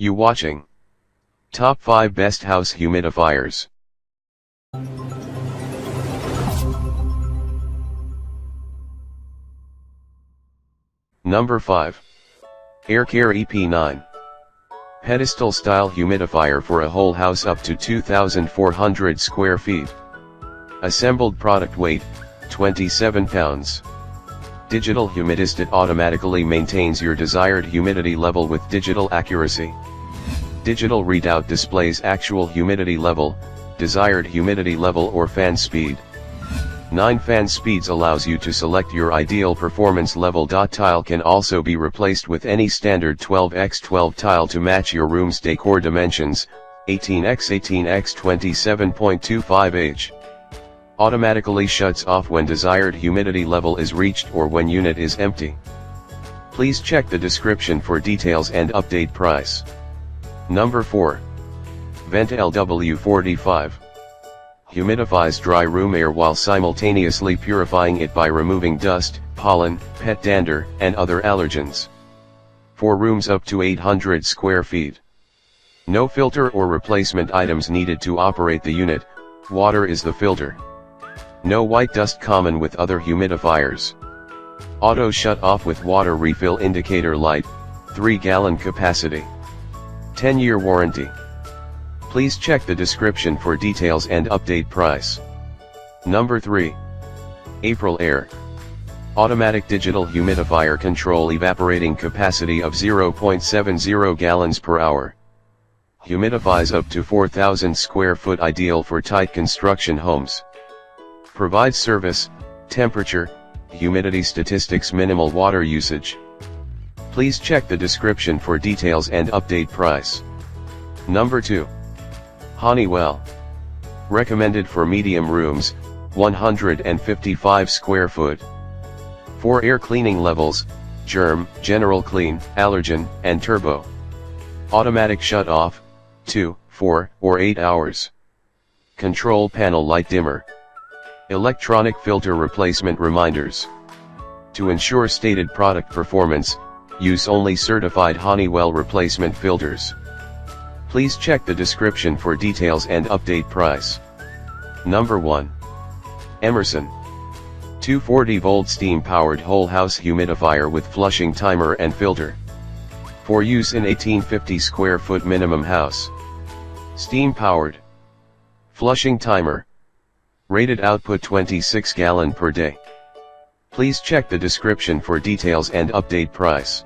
You watching Top 5 Best House Humidifiers. Number 5. Aircarry P9. Pedestal style humidifier for a whole house up to 2,400 square feet. Assembled product weight, 27 pounds. Digital humidistat automatically maintains your desired humidity level with digital accuracy. Digital readout displays actual humidity level, desired humidity level or fan speed. 9 fan speeds allows you to select your ideal performance level. Tile can also be replaced with any standard 12x12 tile to match your room's decor dimensions, 18x18x 27.25h. Automatically shuts off when desired humidity level is reached or when unit is empty. Please check the description for details and update price. Number 4. Venta LW45. Humidifies dry room air while simultaneously purifying it by removing dust, pollen, pet dander, and other allergens. For rooms up to 800 square feet. No filter or replacement items needed to operate the unit, water is the filter. No white dust common with other humidifiers. Auto shut off with water refill indicator light, 3-gallon capacity. 10-year warranty. Please check the description for details and update price. Number 3. April Air. Automatic digital humidifier control evaporating capacity of 0.70 gallons per hour. Humidifies up to 4,000 square foot, ideal for tight construction homes. Provides service, temperature, humidity statistics, minimal water usage. Please check the description for details and update price. Number 2. Honeywell. Recommended for medium rooms, 155 square foot. 4 air cleaning levels, germ, general clean, allergen, and turbo. Automatic shut off, 2, 4, or 8 hours. Control panel light dimmer. Electronic filter replacement reminders. To ensure stated product performance, use only certified Honeywell replacement filters. Please check the description for details and update price. Number 1. Emerson. 240-volt steam-powered whole house humidifier with flushing timer and filter. For use in 1850 square foot minimum house. Steam-powered. Flushing timer. Rated output 26 gallon per day. Please check the description for details and update price.